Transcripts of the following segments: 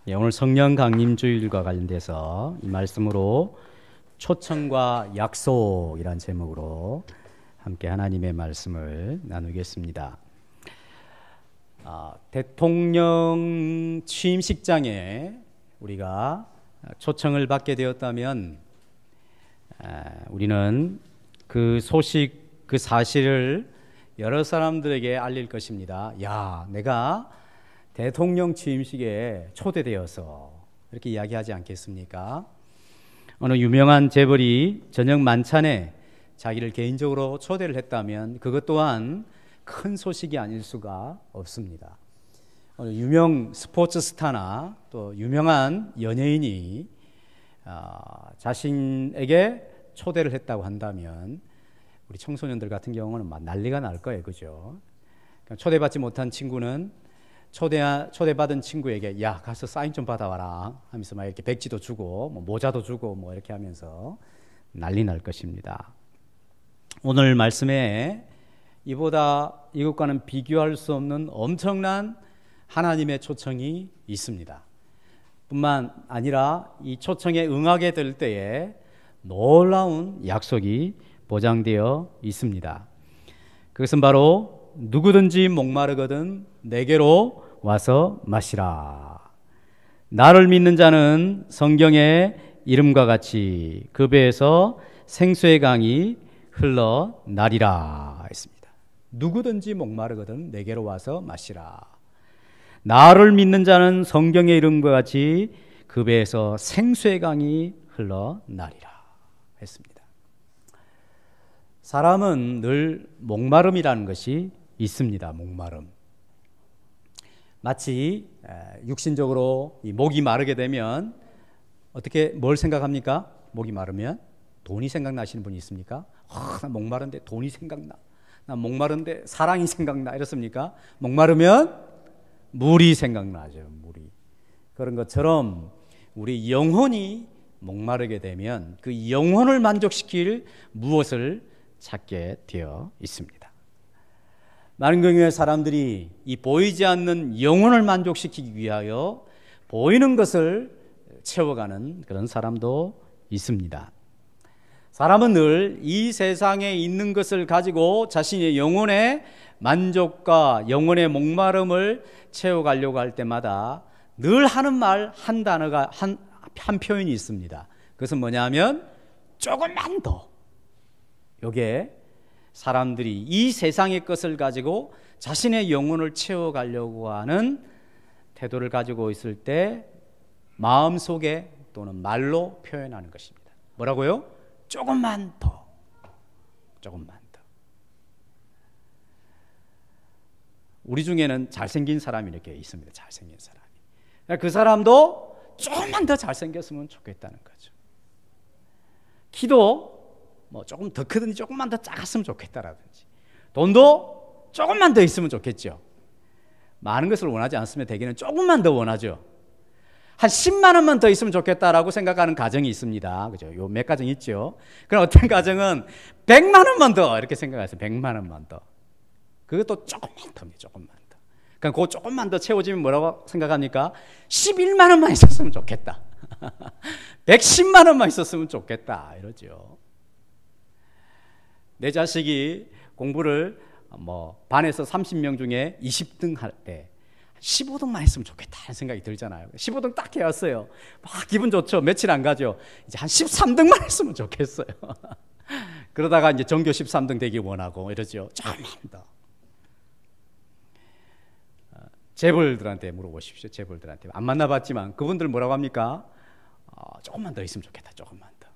오늘 성령 강림 주일과 관련돼서 이 말씀으로 초청과 약속이란 제목으로 함께 하나님의 말씀을 나누겠습니다. 대통령 취임식장에 우리가 초청을 받게 되었다면 우리는 그 소식, 그 사실을 여러 사람들에게 알릴 것입니다. 야, 내가 대통령 취임식에 초대되어서 이렇게 이야기하지 않겠습니까? 어느 유명한 재벌이 저녁 만찬에 자기를 개인적으로 초대를 했다면 그것 또한 큰 소식이 아닐 수가 없습니다. 어느 유명 스포츠 스타나 또 유명한 연예인이 자신에게 초대를 했다고 한다면 우리 청소년들 같은 경우는 막 난리가 날 거예요, 그죠? 초대받지 못한 친구는 초대받은 친구에게 야, 가서 사인 좀 받아와라 하면서 막 이렇게 백지도 주고 뭐 모자도 주고 뭐 이렇게 하면서 난리 날 것입니다. 오늘 말씀에 이것과는 비교할 수 없는 엄청난 하나님의 초청이 있습니다. 뿐만 아니라 이 초청에 응하게 될 때에 놀라운 약속이 보장되어 있습니다. 그것은 바로 누구든지 목마르거든 내게로 와서 마시라. 나를 믿는 자는 성경의 이름과 같이 그 배에서 생수의 강이 흘러나리라 했습니다. 누구든지 목마르거든 내게로 와서 마시라. 나를 믿는 자는 성경의 이름과 같이 그 배에서 생수의 강이 흘러나리라 했습니다. 사람은 늘 목마름이라는 것이 있습니다. 목마름. 마치 육신적으로 이 목이 마르게 되면 뭘 생각합니까? 목이 마르면 돈이 생각나시는 분이 있습니까? 나 목마른데 돈이 생각나. 나 목마른데 사랑이 생각나. 이렇습니까? 목마르면 물이 생각나죠. 물이. 그런 것처럼 우리 영혼이 목마르게 되면 그 영혼을 만족시킬 무엇을 찾게 되어 있습니다. 많은 경우에 사람들이 이 보이지 않는 영혼을 만족시키기 위하여 보이는 것을 채워가는 그런 사람도 있습니다. 사람은 늘 이 세상에 있는 것을 가지고 자신의 영혼의 만족과 영혼의 목마름을 채워가려고 할 때마다 늘 하는 말 한 단어가 한 표현이 있습니다. 그것은 뭐냐면 조금만 더. 요게 사람들이 이 세상의 것을 가지고 자신의 영혼을 채워가려고 하는 태도를 가지고 있을 때 마음속에 또는 말로 표현하는 것입니다. 뭐라고요? 조금만 더. 조금만 더. 우리 중에는 잘생긴 사람이 이렇게 있습니다. 잘생긴 사람이. 그 사람도 조금만 더 잘생겼으면 좋겠다는 거죠. 키도 뭐 조금 더 크든지 조금만 더 작았으면 좋겠다라든지 돈도 조금만 더 있으면 좋겠죠. 많은 것을 원하지 않으면 대개는 조금만 더 원하죠. 한 10만 원만 더 있으면 좋겠다라고 생각하는 가정이 있습니다. 그죠? 요 몇 가정 있죠. 그럼 어떤 가정은 100만 원만 더 이렇게 생각하세요. 100만 원만 더. 그것도 조금만 더입니다. 조금만 더. 그러니까 그 조금만 더 채워지면 뭐라고 생각합니까? 11만 원만 있었으면 좋겠다. 110만 원만 있었으면 좋겠다. 이러죠. 내 자식이 공부를 반에서 30명 중에 20등 할 때 15등만 했으면 좋겠다 하는 생각이 들잖아요. 15등 딱 해왔어요. 막 기분 좋죠. 며칠 안 가죠. 이제 한 13등만 했으면 좋겠어요. 그러다가 이제 전교 13등 되기 원하고 이러죠. 조금만 더. 재벌들한테 물어보십시오. 재벌들한테. 안 만나봤지만 그분들 뭐라고 합니까? 조금만 더 있으면 좋겠다. 조금만 더.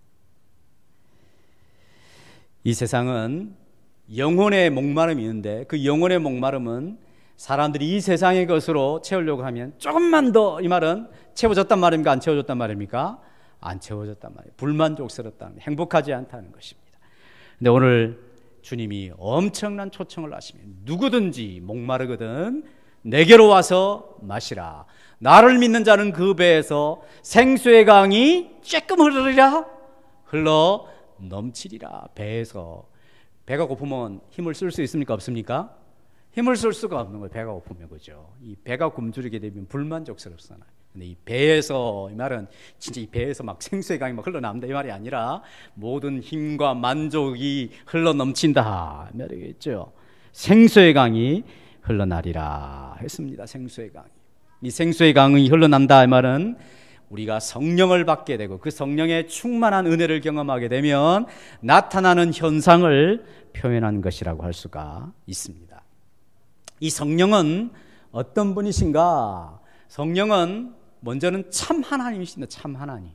이 세상은 영혼의 목마름이 있는데 그 영혼의 목마름은 사람들이 이 세상의 것으로 채우려고 하면 조금만 더, 이 말은 채워졌단 말입니까? 안 채워졌단 말입니까? 안 채워졌단 말이에요. 불만족스럽다는, 행복하지 않다는 것입니다. 근데 오늘 주님이 엄청난 초청을 하시면 누구든지 목마르거든 내게로 와서 마시라. 나를 믿는 자는 그 배에서 생수의 강이 쬐끔 흐르리라. 흘러 넘치리라. 배에서. 배가 고프면 힘을 쓸 수 있습니까? 없습니까? 힘을 쓸 수가 없는 거예요. 배가 고프면. 그죠? 이 배가 굶주리게 되면 불만족스럽잖아요. 근데 이 배에서, 이 말은 진짜 이 배에서 막 생수의 강이 막 흘러나온다 이 말이 아니라 모든 힘과 만족이 흘러넘친다 이 말이겠죠. 생수의 강이 흘러나리라 했습니다. 생수의 강이. 이 생수의 강이 흘러난다 이 말은 우리가 성령을 받게 되고 그 성령의 충만한 은혜를 경험하게 되면 나타나는 현상을 표현한 것이라고 할 수가 있습니다. 이 성령은 어떤 분이신가? 성령은 먼저는 참 하나님이십니다. 참 하나님.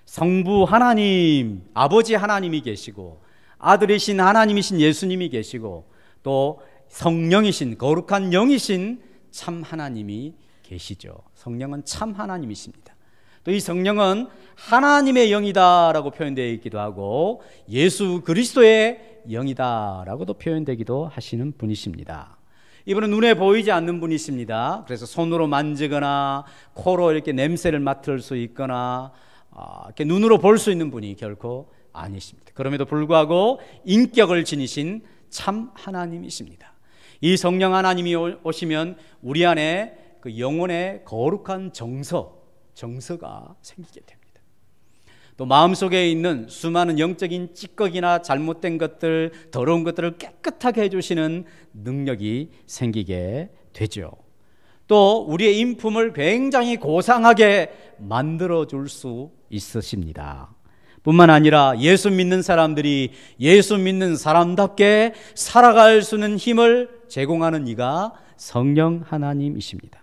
성부 하나님, 아버지 하나님이 계시고 아들이신 하나님이신 예수님이 계시고 또 성령이신 거룩한 영이신 참 하나님이 계시죠. 성령은 참 하나님이십니다. 또 이 성령은 하나님의 영이다라고 표현되어 있기도 하고 예수 그리스도의 영이다라고도 표현되기도 하시는 분이십니다. 이분은 눈에 보이지 않는 분이십니다. 그래서 손으로 만지거나 코로 이렇게 냄새를 맡을 수 있거나 이렇게 눈으로 볼 수 있는 분이 결코 아니십니다. 그럼에도 불구하고 인격을 지니신 참 하나님이십니다. 이 성령 하나님이 오시면 우리 안에 그 영혼의 거룩한 정서가 생기게 됩니다. 또 마음속에 있는 수많은 영적인 찌꺼기나 잘못된 것들, 더러운 것들을 깨끗하게 해주시는 능력이 생기게 되죠. 또 우리의 인품을 굉장히 고상하게 만들어줄 수 있으십니다. 뿐만 아니라 예수 믿는 사람들이 예수 믿는 사람답게 살아갈 수 있는 힘을 제공하는 이가 성령 하나님이십니다.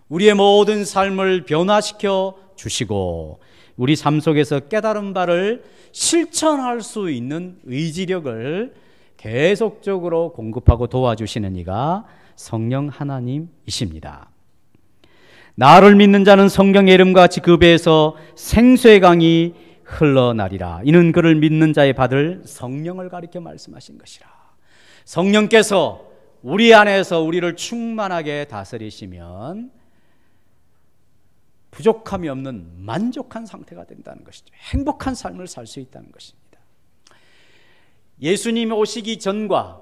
우리의 모든 삶을 변화시켜 주시고 우리 삶 속에서 깨달은 바를 실천할 수 있는 의지력을 계속적으로 공급하고 도와주시는 이가 성령 하나님이십니다. 나를 믿는 자는 성령의 이름과 같이 그 배에서 생수의 강이 흘러나리라. 이는 그를 믿는 자의 받을 성령을 가리켜 말씀하신 것이라. 성령께서 우리 안에서 우리를 충만하게 다스리시면 부족함이 없는 만족한 상태가 된다는 것이죠. 행복한 삶을 살 수 있다는 것입니다. 예수님 오시기 전과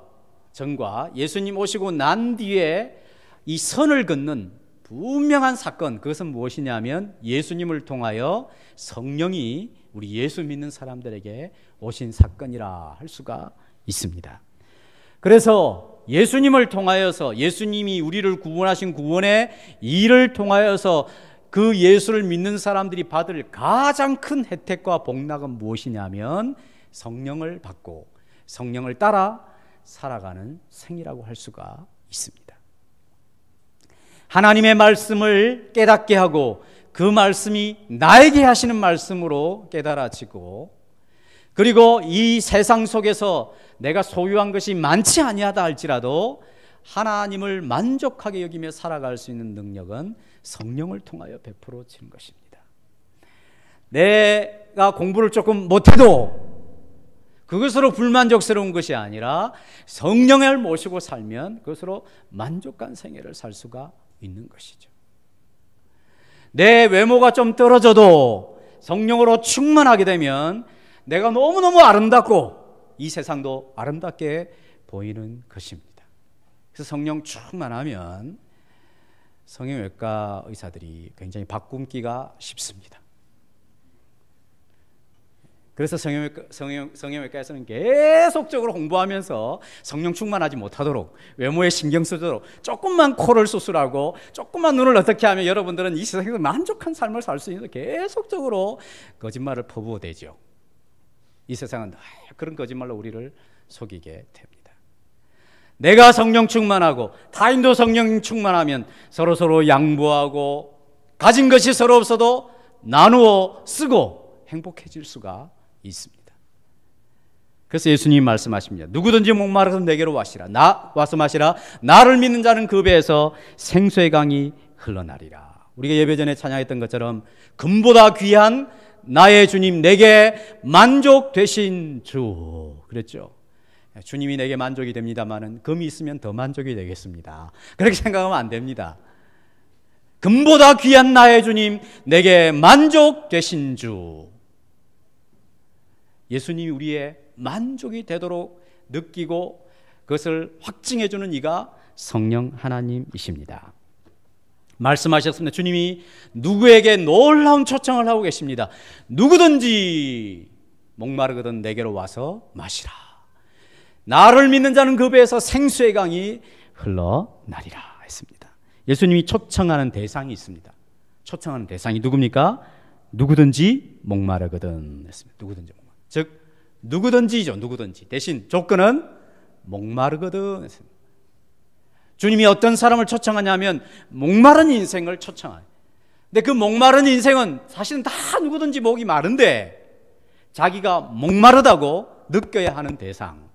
예수님 오시고 난 뒤에 이 선을 긋는 분명한 사건, 그것은 무엇이냐면 예수님을 통하여 성령이 우리 예수 믿는 사람들에게 오신 사건이라 할 수가 있습니다. 그래서 예수님을 통하여서 예수님이 우리를 구원하신 구원의 일을 통하여서 그 예수를 믿는 사람들이 받을 가장 큰 혜택과 복락은 무엇이냐면 성령을 받고 성령을 따라 살아가는 생이라고 할 수가 있습니다. 하나님의 말씀을 깨닫게 하고 그 말씀이 나에게 하시는 말씀으로 깨달아지고 그리고 이 세상 속에서 내가 소유한 것이 많지 아니하다 할지라도 하나님을 만족하게 여기며 살아갈 수 있는 능력은 성령을 통하여 베풀어지는 것입니다. 내가 공부를 조금 못해도 그것으로 불만족스러운 것이 아니라 성령을 모시고 살면 그것으로 만족한 생애를 살 수가 있는 것이죠. 내 외모가 좀 떨어져도 성령으로 충만하게 되면 내가 너무너무 아름답고 이 세상도 아름답게 보이는 것입니다. 그래서 성령 충만하면 성형외과 의사들이 굉장히 바꿈기가 쉽습니다. 그래서 성형외과에서는 계속적으로 홍보하면서 성령 충만하지 못하도록 외모에 신경 쓰도록 조금만 코를 수술하고 조금만 눈을 어떻게 하면 여러분들은 이 세상에서 만족한 삶을 살 수 있는 계속적으로 거짓말을 퍼부어대죠. 이 세상은 그런 거짓말로 우리를 속이게 됩니다. 내가 성령 충만하고 타인도 성령 충만하면 서로 양보하고 가진 것이 서로 없어도 나누어 쓰고 행복해질 수가 있습니다. 그래서 예수님이 말씀하십니다. 누구든지 목마르서 내게로 와서 마시라. 나를 믿는 자는 그 배에서 생수의 강이 흘러나리라. 우리가 예배 전에 찬양했던 것처럼 금보다 귀한 나의 주님, 내게 만족 되신 주 그랬죠. 주님이 내게 만족이 됩니다마는 금이 있으면 더 만족이 되겠습니다. 그렇게 생각하면 안 됩니다. 금보다 귀한 나의 주님, 내게 만족 되신 주. 예수님이 우리의 만족이 되도록 느끼고 그것을 확증해 주는 이가 성령 하나님이십니다. 말씀하셨습니다. 주님이 누구에게 놀라운 초청을 하고 계십니다. 누구든지 목마르거든 내게로 와서 마시라. 나를 믿는 자는 그 배에서 생수의 강이 흘러나리라 했습니다. 예수님이 초청하는 대상이 있습니다. 초청하는 대상이 누굽니까? 누구든지 목마르거든 했습니다. 누구든지 목마르. 즉 누구든지죠. 누구든지. 대신 조건은 목마르거든 했습니다. 주님이 어떤 사람을 초청하냐면 목마른 인생을 초청해요. 근데 그 목마른 인생은 사실은 다 누구든지 목이 마른데 자기가 목마르다고 느껴야 하는 대상,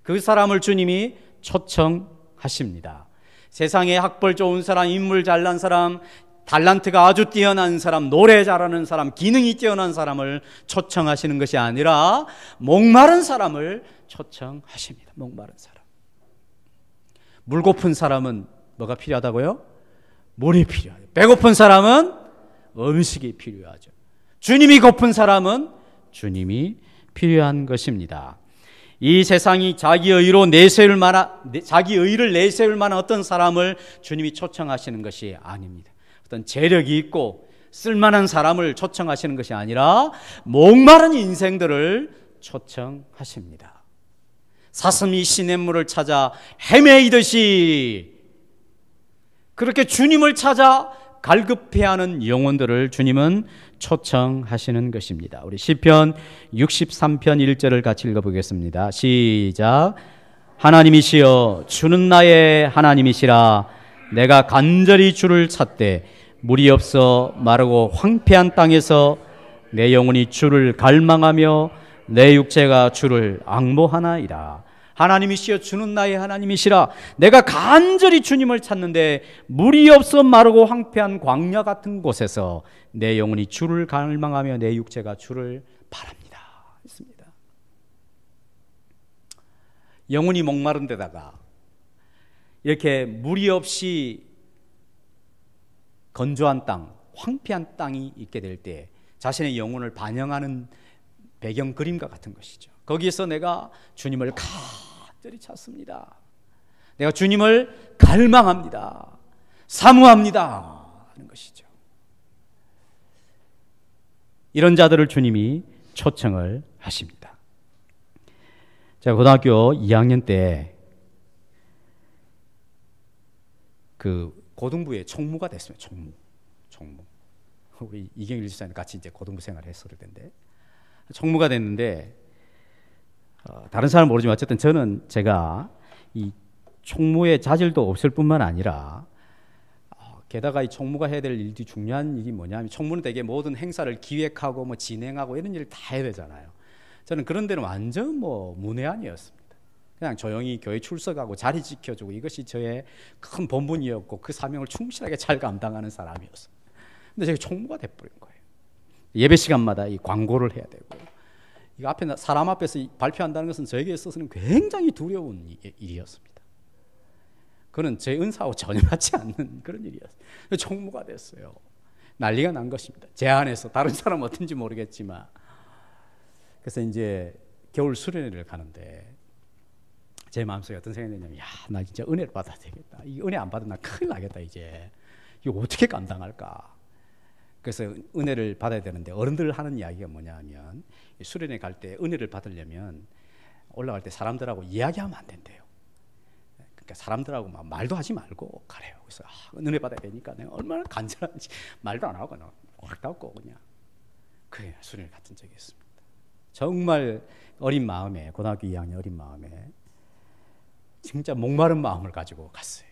그 사람을 주님이 초청하십니다. 세상에 학벌 좋은 사람, 인물 잘난 사람, 달란트가 아주 뛰어난 사람, 노래 잘하는 사람, 기능이 뛰어난 사람을 초청하시는 것이 아니라 목마른 사람을 초청하십니다. 목마른 사람. 물 고픈 사람은 뭐가 필요하다고요? 물이 필요하죠. 배고픈 사람은 음식이 필요하죠. 주님이 고픈 사람은 주님이 필요한 것입니다. 이 세상이 자기 의를 내세울 만한 어떤 사람을 주님이 초청하시는 것이 아닙니다. 어떤 재력이 있고 쓸만한 사람을 초청하시는 것이 아니라 목마른 인생들을 초청하십니다. 사슴이 시냇물을 찾아 헤매이듯이 그렇게 주님을 찾아 갈급해하는 영혼들을 주님은 초청하시는 것입니다. 우리 시편 63편 1절을 같이 읽어보겠습니다. 시작. 하나님이시여 주는 나의 하나님이시라. 내가 간절히 주를 찾되 물이 없어 마르고 황폐한 땅에서 내 영혼이 주를 갈망하며 내 육체가 주를 앙모하나이다. 하나님이시여 주는 나의 하나님이시라. 내가 간절히 주님을 찾는데 물이 없어 마르고 황폐한 광야 같은 곳에서 내 영혼이 주를 갈망하며 내 육체가 주를 바랍니다. 있습니다. 영혼이 목마른 데다가 이렇게 물이 없이 건조한 땅, 황폐한 땅이 있게 될 때 자신의 영혼을 반영하는 배경 그림과 같은 것이죠. 거기에서 내가 주님을 간절히 찾습니다. 내가 주님을 갈망합니다. 사모합니다 하는 것이죠. 이런 자들을 주님이 초청을 하십니다. 제가 고등학교 2학년 때 그 고등부에 총무가 됐습니다. 총무. 우리 이경일 지사님 같이 이제 고등부 생활을 했을 텐데 총무가 됐는데 다른 사람은 모르지만 어쨌든 저는 제가 이 총무의 자질도 없을 뿐만 아니라 게다가 이 총무가 해야 될 일이 중요한 일이 뭐냐면 총무는 되게 모든 행사를 기획하고 뭐 진행하고 이런 일을 다 해야 되잖아요. 저는 그런 데는 완전 문외한이었습니다. 그냥 조용히 교회 출석하고 자리 지켜주고 이것이 저의 큰 본분이었고 그 사명을 충실하게 잘 감당하는 사람이었어요. 근데 제가 총무가 돼버린 거예요. 예배 시간마다 이 광고를 해야 되고 이거 앞에 사람 앞에서 발표한다는 것은 저에게 있어서는 굉장히 두려운 일이었습니다. 그는 제 은사하고 전혀 맞지 않는 그런 일이었어요. 총무가 됐어요. 난리가 난 것입니다. 제 안에서 다른 사람은 어떤지 모르겠지만 그래서 이제 겨울 수련회를 가는데 제 마음속에 어떤 생각이 드냐면 나 진짜 은혜를 받아야 되겠다. 이 은혜 안 받으면 나 큰일 나겠다. 이제 이거 어떻게 감당할까. 그래서 은혜를 받아야 되는데 어른들 하는 이야기가 뭐냐 하면 수련회 갈 때 은혜를 받으려면 올라갈 때 사람들하고 이야기하면 안 된대요. 그러니까 사람들하고 막 말도 하지 말고 가래요. 그래서 은혜 받아야 되니까 내가 얼마나 간절한지 말도 안 하고 그냥 확 닫고 그냥 그래 수련회 갔던 적이 있습니다. 정말 어린 마음에 고등학교 2학년 어린 마음에 진짜 목마른 마음을 가지고 갔어요.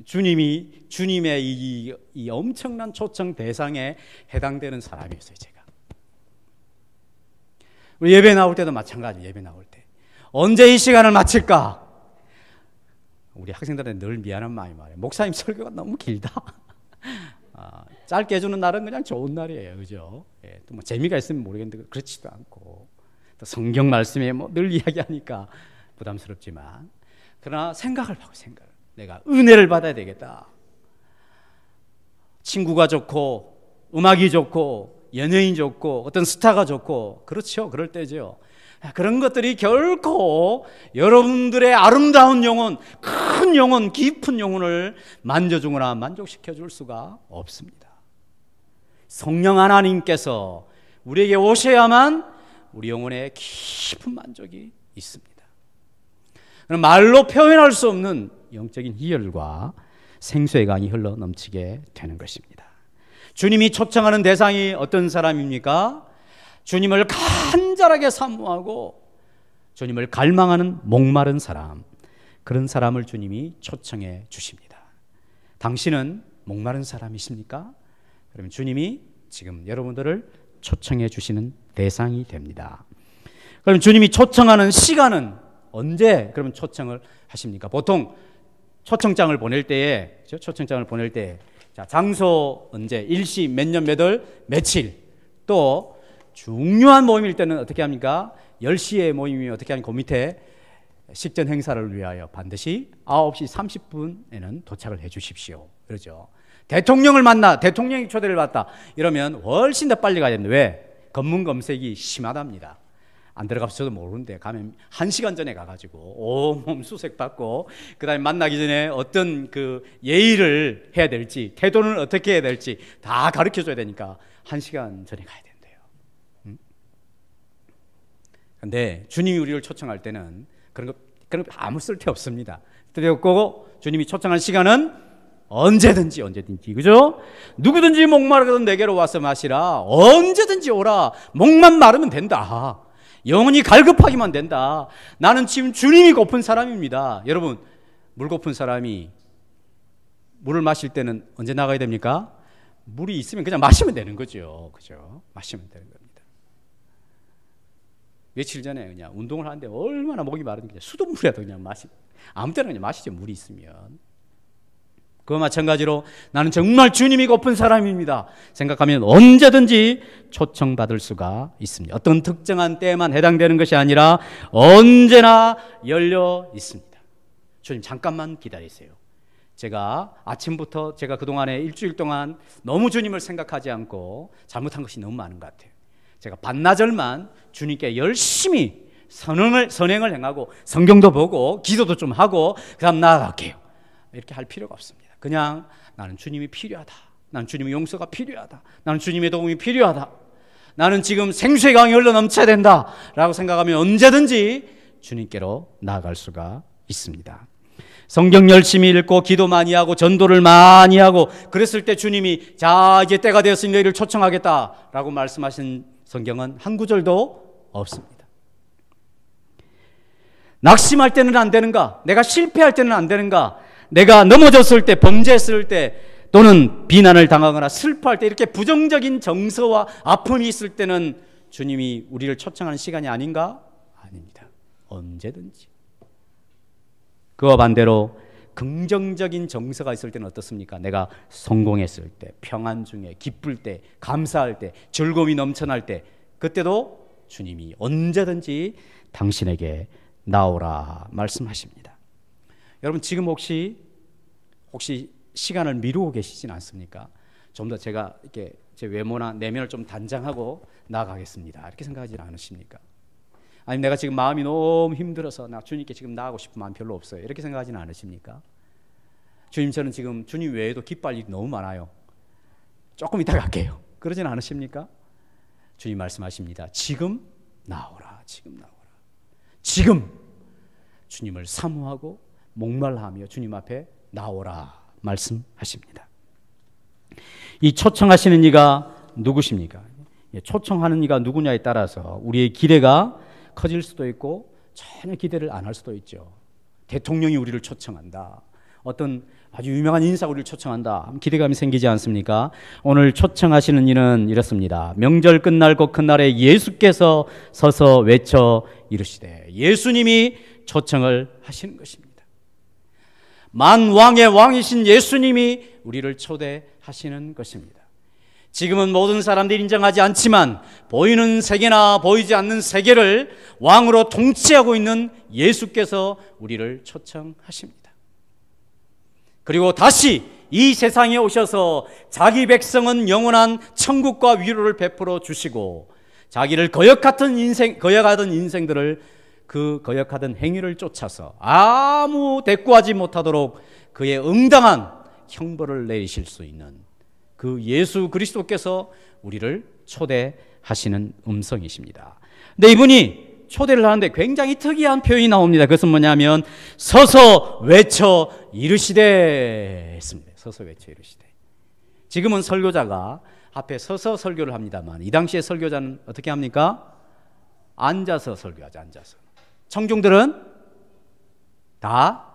주님의 이 엄청난 초청 대상에 해당되는 사람이었어요. 제가 우리 예배 나올 때도 마찬가지. 예배 나올 때 언제 이 시간을 마칠까? 우리 학생들한테 늘 미안한 마음이 말해요. 목사님 설교가 너무 길다. 짧게 해주는 날은 그냥 좋은 날이에요, 그죠? 예, 또 뭐 재미가 있으면 모르겠는데 그렇지도 않고 또 성경 말씀에 뭐 늘 이야기하니까 부담스럽지만 그러나 생각을 하고 내가 은혜를 받아야 되겠다. 친구가 좋고 음악이 좋고 연예인 좋고 어떤 스타가 좋고 그렇죠. 그럴 때죠. 그런 것들이 결코 여러분들의 아름다운 영혼, 큰 영혼, 깊은 영혼을 만져주거나 만족시켜 줄 수가 없습니다. 성령 하나님께서 우리에게 오셔야만 우리 영혼에 깊은 만족이 있습니다. 그럼 말로 표현할 수 없는 영적인 희열과 생수의 강이 흘러 넘치게 되는 것입니다. 주님이 초청하는 대상이 어떤 사람입니까? 주님을 간절하게 사모하고 주님을 갈망하는 목마른 사람, 그런 사람을 주님이 초청해 주십니다. 당신은 목마른 사람이십니까? 그러면 주님이 지금 여러분들을 초청해 주시는 대상이 됩니다. 그럼 주님이 초청하는 시간은 언제 그러면 초청을 하십니까? 보통 초청장을 보낼 때에 자, 장소 언제, 일시, 몇 년, 몇 월, 며칠, 또 중요한 모임일 때는 어떻게 합니까? 10시에 모임이면 어떻게 하니까 그 밑에 식전 행사를 위하여 반드시 9시 30분에는 도착을 해 주십시오. 그러죠. 대통령이 초대를 받다 이러면 훨씬 더 빨리 가야 됩니다. 왜? 검문 검색이 심하답니다. 안 들어가서 저도 모르는데 가면 1시간 전에 가가지고 온몸 수색 받고 그 다음에 만나기 전에 어떤 그 예의를 해야 될지, 태도는 어떻게 해야 될지 다 가르쳐 줘야 되니까 1시간 전에 가야 된대요. 그런데 주님이 우리를 초청할 때는 그런 거 아무 쓸데 없습니다. 쓸데없고 주님이 초청할 시간은 언제든지, 그죠? 누구든지 목마르거든 내게로 와서 마시라. 언제든지 오라. 목만 마르면 된다. 영혼이 갈급하기만 된다. 나는 지금 주님이 고픈 사람입니다. 여러분, 물 고픈 사람이 물을 마실 때는 언제 나가야 됩니까? 물이 있으면 그냥 마시면 되는 거죠. 그죠? 마시면 되는 겁니다. 며칠 전에 그냥 운동을 하는데 얼마나 목이 마른지 수돗물이라도 그냥 아무 때나 그냥 마시죠. 물이 있으면. 그와 마찬가지로 나는 정말 주님이 고픈 사람입니다 생각하면 언제든지 초청받을 수가 있습니다. 어떤 특정한 때에만 해당되는 것이 아니라 언제나 열려 있습니다. 주님 잠깐만 기다리세요. 제가 아침부터 제가 그동안에 일주일 동안 너무 주님을 생각하지 않고 잘못한 것이 너무 많은 것 같아요. 제가 반나절만 주님께 열심히 선행을 행하고 성경도 보고 기도도 좀 하고 그 다음 나아갈게요. 이렇게 할 필요가 없습니다. 그냥 나는 주님이 필요하다. 나는 주님의 용서가 필요하다. 나는 주님의 도움이 필요하다. 나는 지금 생수의 강이 흘러 넘쳐야 된다 라고 생각하면 언제든지 주님께로 나아갈 수가 있습니다. 성경 열심히 읽고 기도 많이 하고 전도를 많이 하고 그랬을 때 주님이 자 이제 때가 되었으니 너희를 초청하겠다 라고 말씀하신 성경은 한 구절도 없습니다. 낙심할 때는 안 되는가? 내가 실패할 때는 안 되는가? 내가 넘어졌을 때, 범죄했을 때, 또는 비난을 당하거나 슬퍼할 때 이렇게 부정적인 정서와 아픔이 있을 때는 주님이 우리를 초청하는 시간이 아닌가? 아닙니다. 언제든지. 그와 반대로 긍정적인 정서가 있을 때는 어떻습니까? 내가 성공했을 때, 평안 중에, 기쁠 때, 감사할 때, 즐거움이 넘쳐날 때, 그때도 주님이 언제든지 당신에게 나오라 말씀하십니다. 여러분 지금 혹시 시간을 미루고 계시진 않습니까? 좀 더 제가 이렇게 제 외모나 내면을 좀 단장하고 나아가겠습니다. 이렇게 생각하지 않으십니까? 아니면 내가 지금 마음이 너무 힘들어서 나 주님께 지금 나아가고 싶은 마음 별로 없어요. 이렇게 생각하지는 않으십니까? 주님 저는 지금 주님 외에도 기뻐할 일이 너무 많아요. 조금 이따 갈게요. 그러진 않으십니까? 주님 말씀하십니다. 지금 나오라. 지금 나오라. 지금 주님을 사모하고 목말라하며 주님 앞에 나오라 말씀하십니다. 이 초청하시는 이가 누구십니까? 초청하는 이가 누구냐에 따라서 우리의 기대가 커질 수도 있고 전혀 기대를 안 할 수도 있죠. 대통령이 우리를 초청한다. 어떤 아주 유명한 인사가 우리를 초청한다. 기대감이 생기지 않습니까? 오늘 초청하시는 이는 이렇습니다. 명절 끝날고 큰 날에 예수께서 서서 외쳐 이르시되 예수님이 초청을 하시는 것입니다. 만왕의 왕이신 예수님이 우리를 초대하시는 것입니다. 지금은 모든 사람들이 인정하지 않지만 보이는 세계나 보이지 않는 세계를 왕으로 통치하고 있는 예수께서 우리를 초청하십니다. 그리고 다시 이 세상에 오셔서 자기 백성은 영원한 천국과 위로를 베풀어 주시고 자기를 거역하던 인생들을 그 거역하던 행위를 쫓아서 아무 대꾸하지 못하도록 그의 응당한 형벌을 내리실 수 있는 그 예수 그리스도께서 우리를 초대하시는 음성이십니다. 근데 이분이 초대를 하는데 굉장히 특이한 표현이 나옵니다. 그것은 뭐냐면 서서 외쳐 이르시되 했습니다. 서서 외쳐 이르시되. 지금은 설교자가 앞에 서서 설교를 합니다만 이 당시에 설교자는 어떻게 합니까? 앉아서 설교하죠. 앉아서. 청중들은 다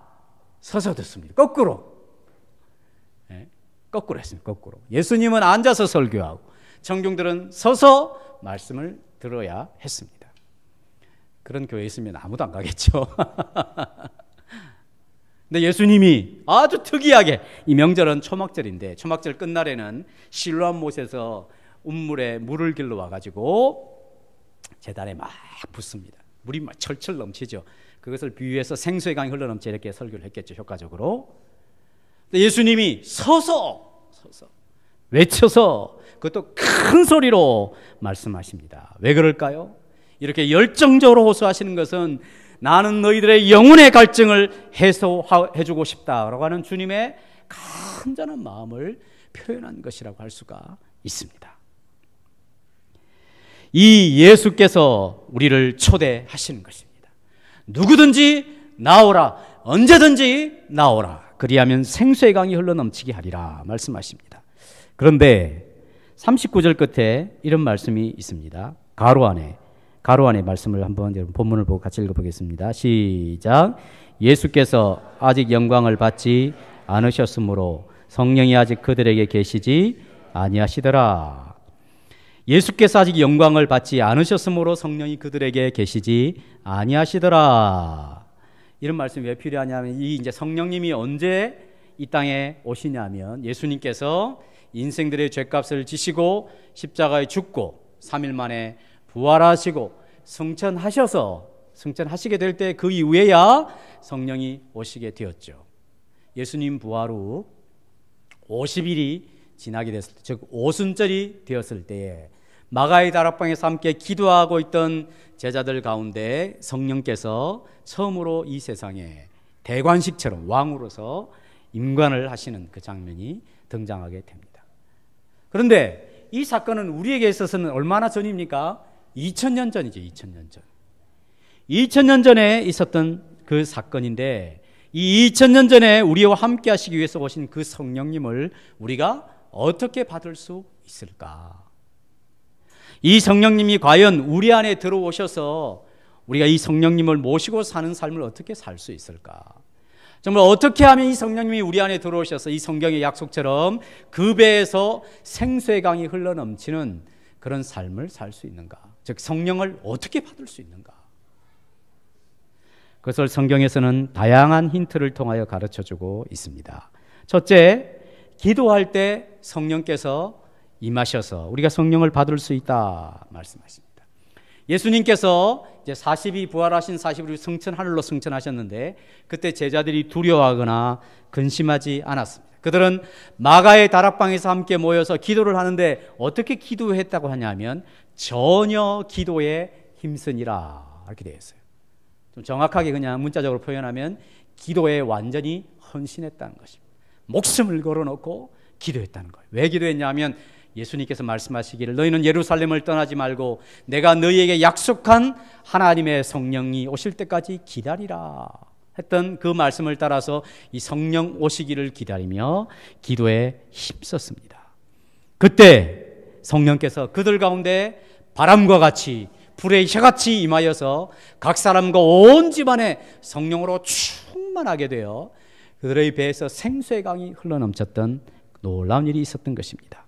서서 듣습니다. 거꾸로. 네, 거꾸로 했습니다. 거꾸로. 예수님은 앉아서 설교하고 청중들은 서서 말씀을 들어야 했습니다. 그런 교회에 있으면 아무도 안 가겠죠. 근데 예수님이 아주 특이하게 이 명절은 초막절인데 초막절 끝날에는 실로암 못에서 운물에 물을 길러 와가지고 제단에 막 붓습니다. 물이 막 철철 넘치죠. 그것을 비유해서 생수의 강이 흘러넘쳐 이렇게 설교를 했겠죠. 효과적으로. 근데 예수님이 서서 외쳐서 그것도 큰 소리로 말씀하십니다. 왜 그럴까요? 이렇게 열정적으로 호소하시는 것은 나는 너희들의 영혼의 갈증을 해소해주고 싶다라고 하는 주님의 간절한 마음을 표현한 것이라고 할 수가 있습니다. 이 예수께서 우리를 초대하시는 것입니다. 누구든지 나오라, 언제든지 나오라. 그리하면 생수의 강이 흘러넘치게 하리라 말씀하십니다. 그런데 39절 끝에 이런 말씀이 있습니다. 가로 안에 말씀을 한번 본문을 보고 같이 읽어보겠습니다. 시작. 예수께서 아직 영광을 받지 않으셨으므로 성령이 아직 그들에게 계시지 아니하시더라. 예수께서 아직 영광을 받지 않으셨으므로 성령이 그들에게 계시지 아니하시더라. 이런 말씀이 왜 필요하냐면 이 이제 성령님이 언제 이 땅에 오시냐면 예수님께서 인생들의 죄값을 지시고 십자가에 죽고 3일 만에 부활하시고 승천하시게 될 때 그 이후에야 성령이 오시게 되었죠. 예수님 부활 후 50일이 지나게 됐을 때, 즉 오순절이 되었을 때에 마가의 다락방에서 함께 기도하고 있던 제자들 가운데 성령께서 처음으로 이 세상에 대관식처럼 왕으로서 임관을 하시는 그 장면이 등장하게 됩니다. 그런데 이 사건은 우리에게 있어서는 얼마나 전입니까? 2000년 전이죠. 2000년 전. 2000년 전에 있었던 그 사건인데 이 2000년 전에 우리와 함께 하시기 위해서 오신 그 성령님을 우리가 어떻게 받을 수 있을까? 이 성령님이 과연 우리 안에 들어오셔서 우리가 이 성령님을 모시고 사는 삶을 어떻게 살 수 있을까? 정말 어떻게 하면 이 성령님이 우리 안에 들어오셔서 이 성경의 약속처럼 그 배에서 생수의 강이 흘러넘치는 그런 삶을 살 수 있는가? 즉 성령을 어떻게 받을 수 있는가? 그것을 성경에서는 다양한 힌트를 통하여 가르쳐주고 있습니다. 첫째, 기도할 때 성령께서 임하셔서 우리가 성령을 받을 수 있다 말씀하십니다. 예수님께서 이제 40이 부활하신 40을 하늘로 승천하셨는데 그때 제자들이 두려워하거나 근심하지 않았습니다. 그들은 마가의 다락방에서 함께 모여서 기도를 하는데 어떻게 기도했다고 하냐면 전혀 기도에 힘쓰니라 이렇게 되어 있어요. 좀 정확하게 그냥 문자적으로 표현하면 기도에 완전히 헌신했다는 것입니다. 목숨을 걸어놓고 기도했다는 거예요. 왜 기도했냐면 예수님께서 말씀하시기를 너희는 예루살렘을 떠나지 말고 내가 너희에게 약속한 하나님의 성령이 오실 때까지 기다리라 했던 그 말씀을 따라서 이 성령 오시기를 기다리며 기도에 힘썼습니다. 그때 성령께서 그들 가운데 바람과 같이 불의 혀같이 임하여서 각 사람과 온 집안에 성령으로 충만하게 되어 그들의 배에서 생수의 강이 흘러넘쳤던 놀라운 일이 있었던 것입니다.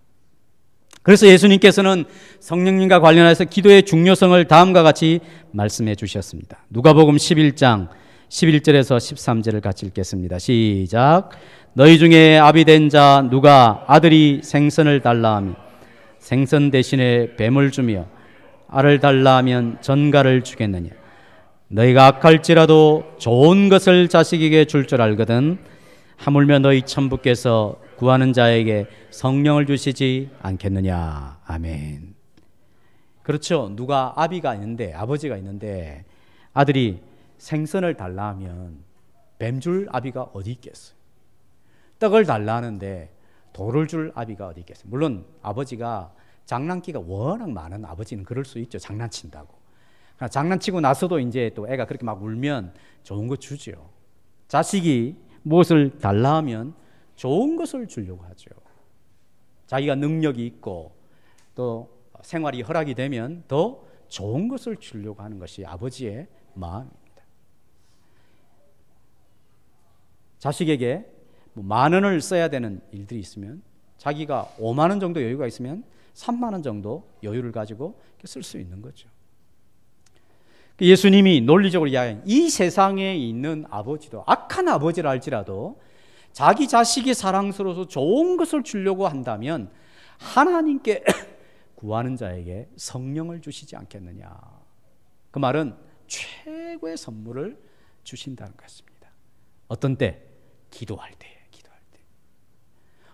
그래서 예수님께서는 성령님과 관련해서 기도의 중요성을 다음과 같이 말씀해 주셨습니다. 누가복음 11장 11절에서 13절을 같이 읽겠습니다. 시작. 너희 중에 아비된 자 누가 아들이 생선을 달라 하면 생선 대신에 뱀을 주며 알을 달라 하면 전갈을 주겠느냐? 너희가 악할지라도 좋은 것을 자식에게 줄 줄 알거든 하물며 너희 천부께서 구하는 자에게 성령을 주시지 않겠느냐. 아멘. 그렇죠. 누가 아비가 있는데, 아버지가 있는데 아들이 생선을 달라 하면 뱀줄 아비가 어디 있겠어요? 떡을 달라 하는데 돌을 줄 아비가 어디 있겠어요? 물론 아버지가 장난기가 워낙 많은 아버지는 그럴 수 있죠. 장난친다고. 장난치고 나서도 이제 또 애가 그렇게 막 울면 좋은 거 주죠. 자식이 무엇을 달라 하면 좋은 것을 주려고 하죠. 자기가 능력이 있고 또 생활이 허락이 되면 더 좋은 것을 주려고 하는 것이 아버지의 마음입니다. 자식에게 만 원을 써야 되는 일들이 있으면 자기가 5만 원 정도 여유가 있으면 3만 원 정도 여유를 가지고 쓸 수 있는 거죠. 예수님이 논리적으로 이야기한 이 세상에 있는 아버지도 악한 아버지라 할지라도 자기 자식이 사랑스러워서 좋은 것을 주려고 한다면 하나님께 구하는 자에게 성령을 주시지 않겠느냐. 그 말은 최고의 선물을 주신다는 것입니다. 어떤 때? 기도할 때.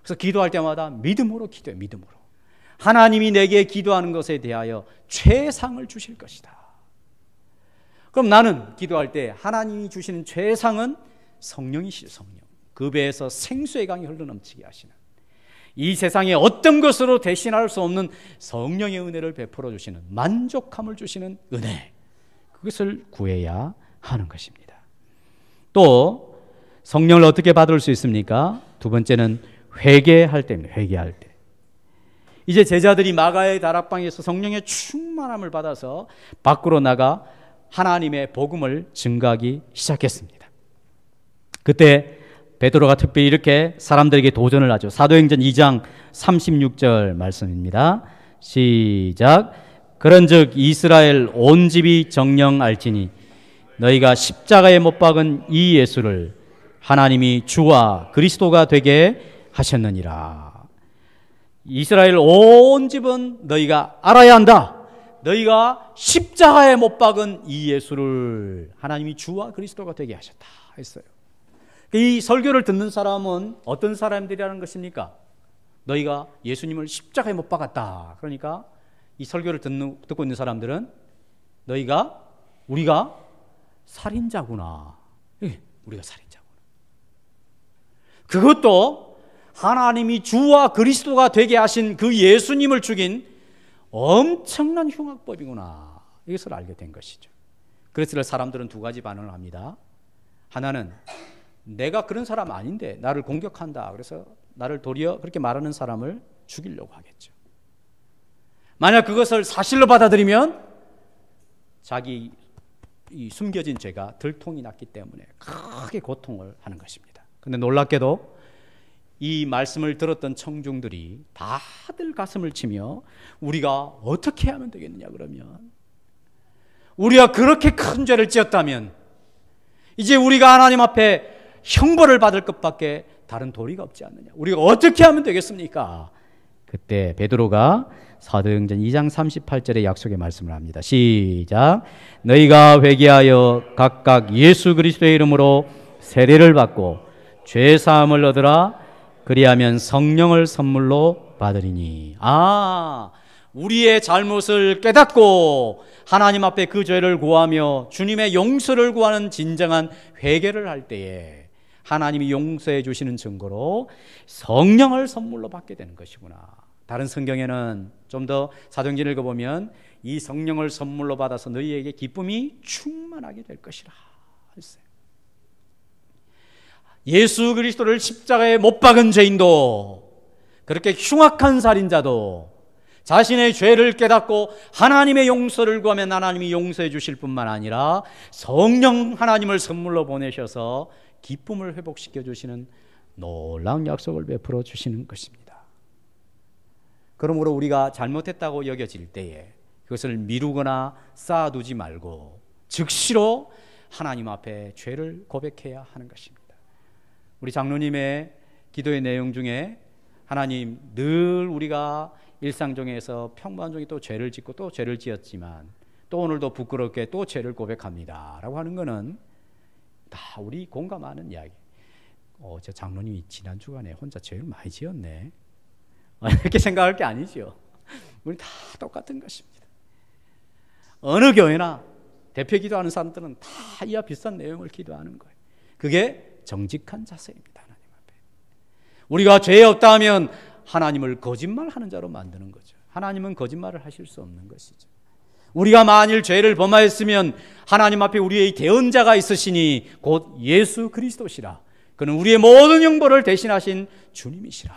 그래서 기도할 때마다 믿음으로 기도해. 믿음으로. 하나님이 내게 기도하는 것에 대하여 최상을 주실 것이다. 그럼 나는 기도할 때 하나님이 주시는 최상은 성령이시죠. 성령. 그 배에서 생수의 강이 흘러넘치게 하시는, 이 세상에 어떤 것으로 대신할 수 없는 성령의 은혜를 베풀어 주시는, 만족함을 주시는 은혜, 그것을 구해야 하는 것입니다. 또 성령을 어떻게 받을 수 있습니까? 두 번째는 회개할 때입니다. 회개할 때. 이제 제자들이 마가의 다락방에서 성령의 충만함을 받아서 밖으로 나가 하나님의 복음을 증거하기 시작했습니다. 그때 베드로가 특별히 이렇게 사람들에게 도전을 하죠. 사도행전 2장 36절 말씀입니다. 시작. 그런즉 이스라엘 온 집이 정녕 알지니 너희가 십자가에 못 박은 이 예수를 하나님이 주와 그리스도가 되게 하셨느니라. 이스라엘 온 집은 너희가 알아야 한다. 너희가 십자가에 못 박은 이 예수를 하나님이 주와 그리스도가 되게 하셨다 했어요. 이 설교를 듣는 사람은 어떤 사람들이라는 것입니까? 너희가 예수님을 십자가에 못 박았다. 그러니까 이 설교를 듣고 있는 사람들은 우리가 살인자구나. 우리가 살인자구나. 그것도 하나님이 주와 그리스도가 되게 하신 그 예수님을 죽인 엄청난 흉악법이구나. 이것을 알게 된 것이죠. 그래서 사람들은 두 가지 반응을 합니다. 하나는 내가 그런 사람 아닌데 나를 공격한다. 그래서 나를 도리어 그렇게 말하는 사람을 죽이려고 하겠죠. 만약 그것을 사실로 받아들이면 자기 이 숨겨진 죄가 들통이 났기 때문에 크게 고통을 하는 것입니다. 그런데 놀랍게도 이 말씀을 들었던 청중들이 다들 가슴을 치며 우리가 어떻게 하면 되겠느냐 그러면, 우리가 그렇게 큰 죄를 지었다면 이제 우리가 하나님 앞에 형벌을 받을 것밖에 다른 도리가 없지 않느냐. 우리가 어떻게 하면 되겠습니까? 그때 베드로가 사도행전 2장 38절의 약속의 말씀을 합니다. 시작. 너희가 회개하여 각각 예수 그리스도의 이름으로 세례를 받고 죄 사함을 얻으라. 그리하면 성령을 선물로 받으리니. 우리의 잘못을 깨닫고 하나님 앞에 그 죄를 구하며 주님의 용서를 구하는 진정한 회개를 할 때에 하나님이 용서해 주시는 증거로 성령을 선물로 받게 되는 것이구나. 다른 성경에는 좀 더 사도행전을 읽어보면 이 성령을 선물로 받아서 너희에게 기쁨이 충만하게 될 것이라 했어요. 예수 그리스도를 십자가에 못 박은 죄인도, 그렇게 흉악한 살인자도 자신의 죄를 깨닫고 하나님의 용서를 구하면 하나님이 용서해 주실 뿐만 아니라 성령 하나님을 선물로 보내셔서 기쁨을 회복시켜 주시는 놀라운 약속을 베풀어 주시는 것입니다. 그러므로 우리가 잘못했다고 여겨질 때에 그것을 미루거나 쌓아두지 말고 즉시로 하나님 앞에 죄를 고백해야 하는 것입니다. 우리 장로님의 기도의 내용 중에 하나님, 늘 우리가 일상중에서 평범한 중에 또 죄를 짓고 또 죄를 지었지만 또 오늘도 부끄럽게 또 죄를 고백합니다 라고 하는 것은 다 우리 공감하는 이야기. 저 장로님이 지난 주간에 혼자 죄를 많이 지었네 이렇게 생각할 게 아니죠. 우리 다 똑같은 것입니다. 어느 교회나 대표 기도하는 사람들은 다 이와 비슷한 내용을 기도하는 거예요. 그게 정직한 자세입니다. 하나님 앞에. 우리가 죄 없다 하면 하나님을 거짓말하는 자로 만드는 거죠. 하나님은 거짓말을 하실 수 없는 것이죠. 우리가 만일 죄를 범하였으면 하나님 앞에 우리의 대언자가 있으시니 곧 예수 그리스도시라. 그는 우리의 모든 형벌을 대신하신 주님이시라.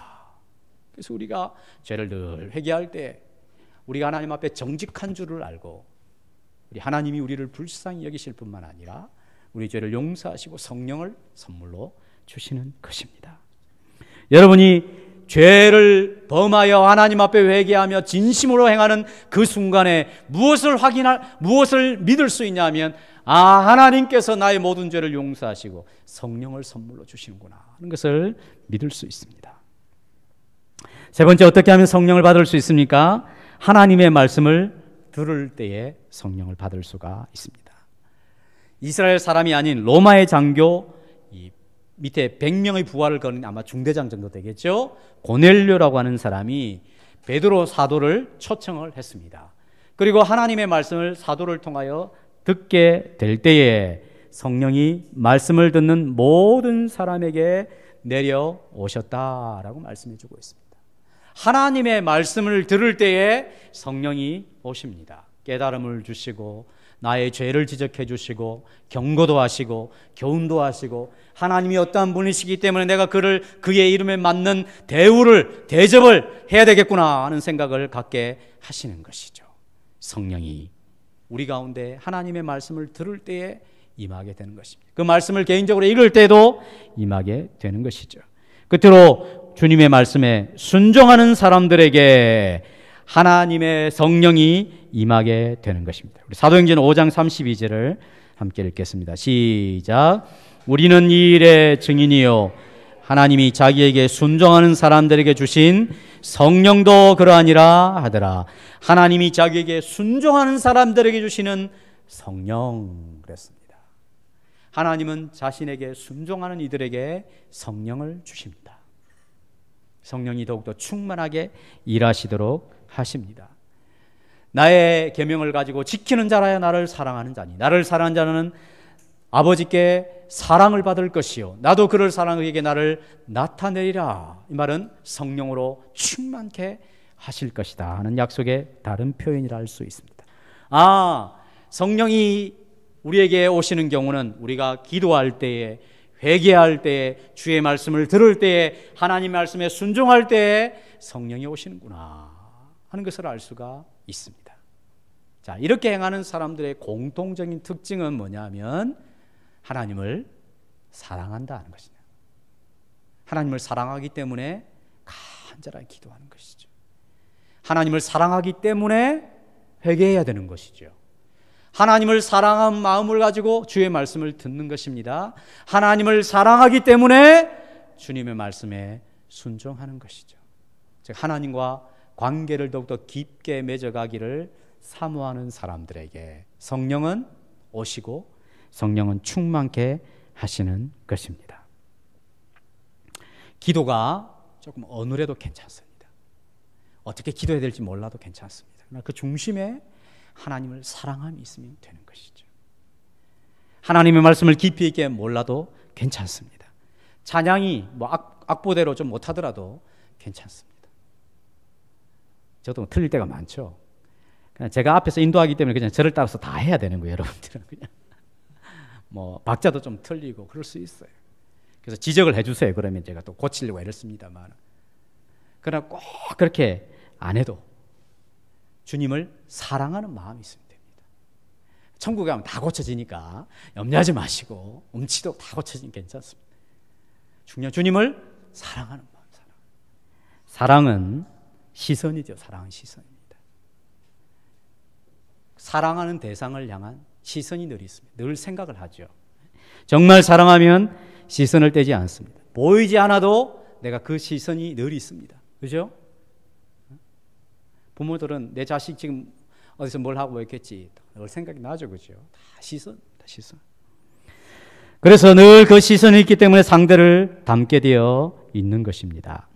그래서 우리가 죄를 늘 회개할 때 우리가 하나님 앞에 정직한 줄을 알고 우리 하나님이 우리를 불쌍히 여기실 뿐만 아니라 우리 죄를 용서하시고 성령을 선물로 주시는 것입니다. 여러분이 죄를 범하여 하나님 앞에 회개하며 진심으로 행하는 그 순간에 무엇을 믿을 수 있냐면 하나님께서 나의 모든 죄를 용서하시고 성령을 선물로 주시는구나 하는 것을 믿을 수 있습니다. 세 번째, 어떻게 하면 성령을 받을 수 있습니까? 하나님의 말씀을 들을 때에 성령을 받을 수가 있습니다. 이스라엘 사람이 아닌 로마의 장교 밑에 100명의 부하를 거는 아마 중대장 정도 되겠죠. 고넬료라고 하는 사람이 베드로 사도를 초청을 했습니다. 그리고 하나님의 말씀을 사도를 통하여 듣게 될 때에 성령이 말씀을 듣는 모든 사람에게 내려오셨다라고 말씀해 주고 있습니다. 하나님의 말씀을 들을 때에 성령이 오십니다. 깨달음을 주시고 나의 죄를 지적해 주시고 경고도 하시고 교훈도 하시고 하나님이 어떠한 분이시기 때문에 내가 그의 이름에 맞는 대접을 해야 되겠구나 하는 생각을 갖게 하시는 것이죠. 성령이 우리 가운데 하나님의 말씀을 들을 때에 임하게 되는 것입니다. 그 말씀을 개인적으로 읽을 때도 임하게 되는 것이죠. 끝으로 주님의 말씀에 순종하는 사람들에게 하나님의 성령이 임하게 되는 것입니다. 우리 사도행전 5장 32절을 함께 읽겠습니다. 시작. 우리는 이 일의 증인이요 하나님이 자기에게 순종하는 사람들에게 주신 성령도 그러하니라 하더라. 하나님이 자기에게 순종하는 사람들에게 주시는 성령 그랬습니다. 하나님은 자신에게 순종하는 이들에게 성령을 주십니다. 성령이 더욱더 충만하게 일하시도록 하십니다. 나의 계명을 가지고 지키는 자라야 나를 사랑하는 자니 나를 사랑하는 자는 아버지께 사랑을 받을 것이요 나도 그를 사랑하기 위해 나를 나타내리라. 이 말은 성령으로 충만케 하실 것이다 하는 약속의 다른 표현이라 할 수 있습니다. 성령이 우리에게 오시는 경우는 우리가 기도할 때에 회개할 때에 주의 말씀을 들을 때에 하나님 말씀에 순종할 때에 성령이 오시는구나 하는 것을 알 수가 있습니다. 자, 이렇게 행하는 사람들의 공통적인 특징은 뭐냐면 하나님을 사랑한다 하는 것이냐. 하나님을 사랑하기 때문에 간절하게 기도하는 것이죠. 하나님을 사랑하기 때문에 회개해야 되는 것이죠. 하나님을 사랑한 마음을 가지고 주의 말씀을 듣는 것입니다. 하나님을 사랑하기 때문에 주님의 말씀에 순종하는 것이죠. 즉 하나님과 관계를 더욱더 깊게 맺어가기를 사모하는 사람들에게 성령은 오시고 성령은 충만케 하시는 것입니다. 기도가 조금 어눌해도 괜찮습니다. 어떻게 기도해야 될지 몰라도 괜찮습니다. 그러나 그 중심에 하나님을 사랑함이 있으면 되는 것이죠. 하나님의 말씀을 깊이 있게 몰라도 괜찮습니다. 찬양이 악보대로 좀 못하더라도 괜찮습니다. 저도 틀릴 때가 많죠. 그냥 제가 앞에서 인도하기 때문에 그냥 저를 따라서 다 해야 되는 거예요, 여러분들은. 그냥 박자도 좀 틀리고 그럴 수 있어요. 그래서 지적을 해주세요. 그러면 제가 또 고치려고 애를 씁니다만, 그러나 꼭 그렇게 안 해도 주님을 사랑하는 마음이 있으면 됩니다. 천국에 가면 다 고쳐지니까 염려하지 마시고 음치도 다 고쳐지면 괜찮습니다. 중요한 주님을 사랑하는 마음. 사랑은 시선이죠. 사랑은 시선입니다. 사랑하는 대상을 향한 시선이 늘 있습니다. 늘 생각을 하죠. 정말 사랑하면 시선을 떼지 않습니다. 보이지 않아도 내가 그 시선이 늘 있습니다. 그죠? 부모들은 내 자식 지금 어디서 뭘 하고 있겠지 늘 생각이 나죠. 그죠? 다 시선. 그래서 늘 그 시선이 있기 때문에 상대를 닮게 되어 있는 것입니다.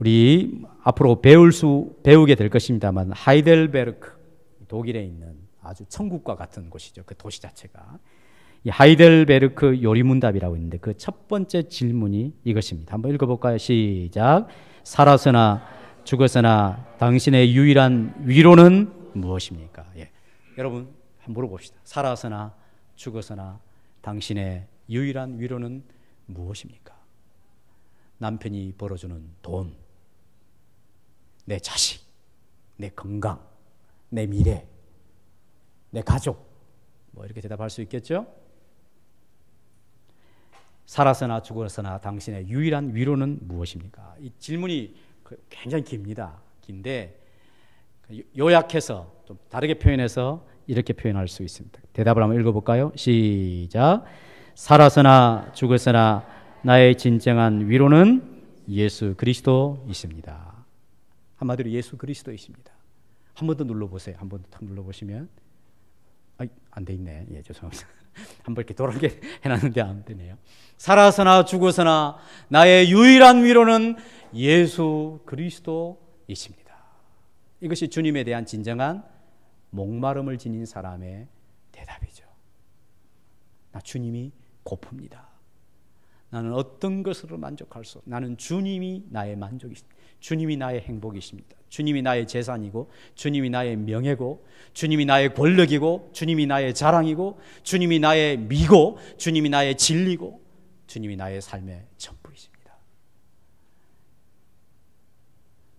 우리 앞으로 배우게 될 것입니다만 하이델베르크 독일에 있는 아주 천국과 같은 곳이죠. 그 도시 자체가. 이 하이델베르크 요리문답이라고 있는데 그 첫 번째 질문이 이것입니다. 한번 읽어볼까요? 시작. 살아서나 죽어서나 당신의 유일한 위로는 무엇입니까? 예. 여러분 한번 물어봅시다. 살아서나 죽어서나 당신의 유일한 위로는 무엇입니까? 남편이 벌어주는 돈, 내 자식, 내 건강, 내 미래, 내 가족, 뭐 이렇게 대답할 수 있겠죠? 살아서나 죽어서나 당신의 유일한 위로는 무엇입니까? 이 질문이 굉장히 깁니다. 긴데 요약해서 좀 다르게 표현해서 이렇게 표현할 수 있습니다. 대답을 한번 읽어볼까요? 시작. 살아서나 죽어서나 나의 진정한 위로는 예수 그리스도이십니다. 한마디로 예수 그리스도이십니다. 한 번 더 눌러보세요. 한 번 더 눌러보시면 안 돼 있네. 예, 죄송합니다. 한번 이렇게 돌아게 해놨는데 안 되네요. 살아서나 죽어서나 나의 유일한 위로는 예수 그리스도이십니다. 이것이 주님에 대한 진정한 목마름을 지닌 사람의 대답이죠. 나 주님이 고픕니다. 나는 어떤 것으로 만족할 수 없습니다. 나는 주님이 나의 만족이십니다. 주님이 나의 행복이십니다. 주님이 나의 재산이고 주님이 나의 명예고 주님이 나의 권력이고 주님이 나의 자랑이고 주님이 나의 미고 주님이 나의 진리고 주님이 나의 삶의 전부이십니다.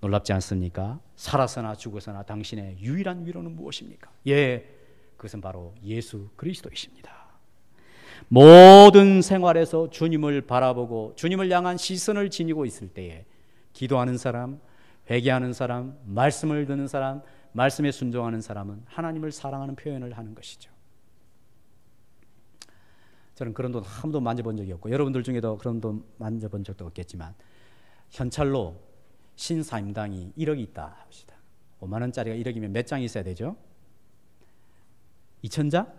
놀랍지 않습니까? 살아서나 죽어서나 당신의 유일한 위로는 무엇입니까? 예, 그것은 바로 예수 그리스도이십니다. 모든 생활에서 주님을 바라보고 주님을 향한 시선을 지니고 있을 때에 기도하는 사람, 회개하는 사람, 말씀을 듣는 사람, 말씀에 순종하는 사람은 하나님을 사랑하는 표현을 하는 것이죠. 저는 그런 돈 한 번도 만져본 적이 없고 여러분들 중에도 그런 돈 만져본 적도 없겠지만 현찰로 신사임당이 1억이 있다 합시다. 5만 원짜리가 1억이면 몇 장이 있어야 되죠? 2,000장?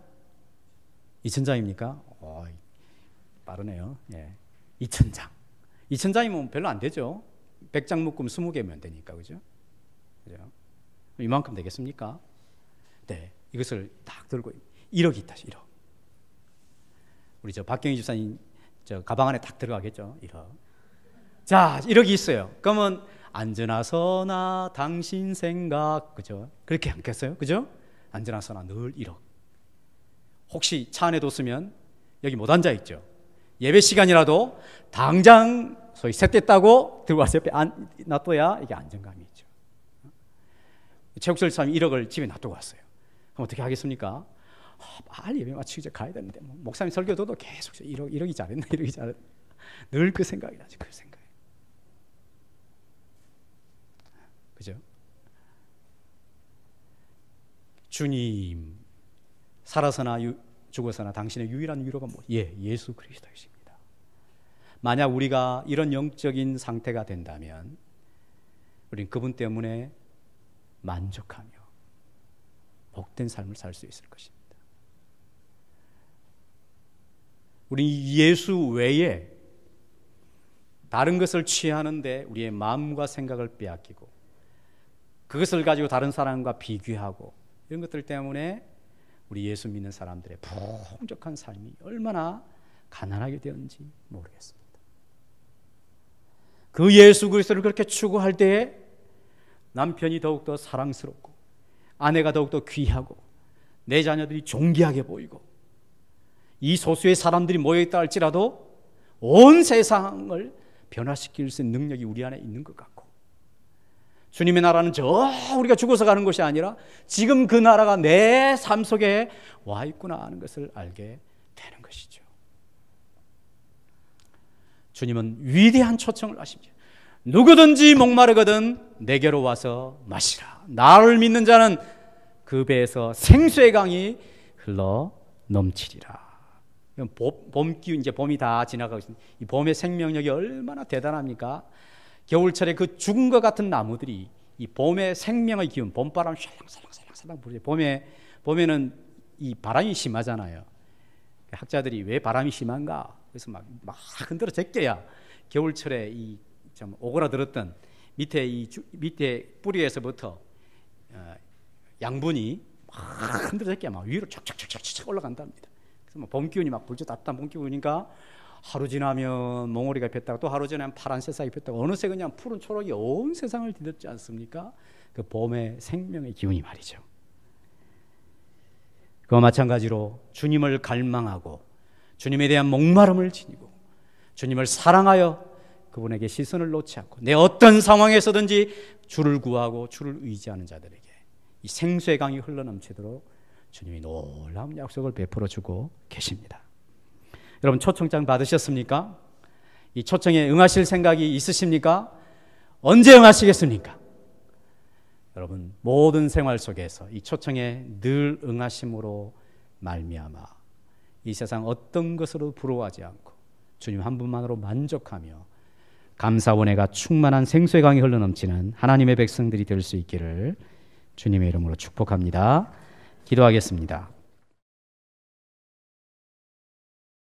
2,000장입니까? 빠르네요. 예. 2,000장. 2,000장이면 별로 안 되죠. 100장 묶음 20개면 되니까, 그죠? 그죠? 이만큼 되겠습니까? 네. 이것을 딱 들고 1억이 있다, 1억. 우리 박경희 집사님 가방 안에 딱 들어가겠죠, 1억. 자, 1억이 있어요. 그러면 안전하서나 당신 생각, 그죠? 그렇게 않겠어요? 그죠? 안전하서나 늘 1억. 혹시 차 안에 뒀으면 여기 못 앉아 있죠. 예배 시간이라도 당장 소위 샜댔다고 들고 와서 옆에 놔둬야 이게 안정감이 있죠. 최국철 사람이 1억을 집에 놔두고 왔어요. 그럼 어떻게 하겠습니까? 빨리 예배 마치고 이제 가야 되는데 목사님 설교 들어도 계속 1억이 잘했나 1억이 잘했나 늘 그 생각이 나죠. 그 생각. 그죠? 주님 살아서나 죽어서나 당신의 유일한 위로가 예수 그리스도이십니다. 만약 우리가 이런 영적인 상태가 된다면 우리는 그분 때문에 만족하며 복된 삶을 살 수 있을 것입니다. 우리 예수 외에 다른 것을 취하는데 우리의 마음과 생각을 빼앗기고 그것을 가지고 다른 사람과 비교하고 이런 것들 때문에 우리 예수 믿는 사람들의 풍족한 삶이 얼마나 가난하게 되었는지 모르겠습니다. 그 예수 그리스도를 그렇게 추구할 때에 남편이 더욱더 사랑스럽고 아내가 더욱더 귀하고 내 자녀들이 존귀하게 보이고 이 소수의 사람들이 모여있다 할지라도 온 세상을 변화시킬 수 있는 능력이 우리 안에 있는 것 같고 주님의 나라는 우리가 죽어서 가는 것이 아니라 지금 그 나라가 내 삶 속에 와 있구나 하는 것을 알게 되는 것이죠. 주님은 위대한 초청을 하십니다. 누구든지 목마르거든 내게로 와서 마시라. 나를 믿는 자는 그 배에서 생수의 강이 흘러 넘치리라. 봄 기운 이제 봄이 다 지나가고 있습니다. 이 봄의 생명력이 얼마나 대단합니까? 겨울철에 그 죽은 것 같은 나무들이 이 봄의 생명의 기운, 봄바람 살랑살랑 불죠. 봄에는 이 바람이 심하잖아요. 학자들이 왜 바람이 심한가? 그래서 막 흔들어 제껴야 겨울철에 이 좀 오그라들었던 밑에 뿌리에서부터 양분이 막 흔들어졌게 막 위로 촥촥촥촥 올라간답니다. 그래서 막 봄 기운이 막 불죠. 따뜻한 봄 기운이니까 하루 지나면 몽우리가 폈다가 또 하루 지나면 파란 새싹이 폈다가 어느새 그냥 푸른 초록이 온 세상을 뒤덮지 않습니까? 그 봄의 생명의 기운이 말이죠. 그와 마찬가지로 주님을 갈망하고 주님에 대한 목마름을 지니고 주님을 사랑하여 그분에게 시선을 놓지 않고 내 어떤 상황에서든지 주를 구하고 주를 의지하는 자들에게 이 생수의 강이 흘러넘치도록 주님이 놀라운 약속을 베풀어 주고 계십니다. 여러분 초청장 받으셨습니까? 이 초청에 응하실 생각이 있으십니까? 언제 응하시겠습니까? 여러분 모든 생활 속에서 이 초청에 늘 응하심으로 말미암아 이 세상 어떤 것으로 부러워하지 않고 주님 한 분만으로 만족하며 감사와 은혜가 충만한 생수의 강이 흘러넘치는 하나님의 백성들이 될 수 있기를 주님의 이름으로 축복합니다. 기도하겠습니다.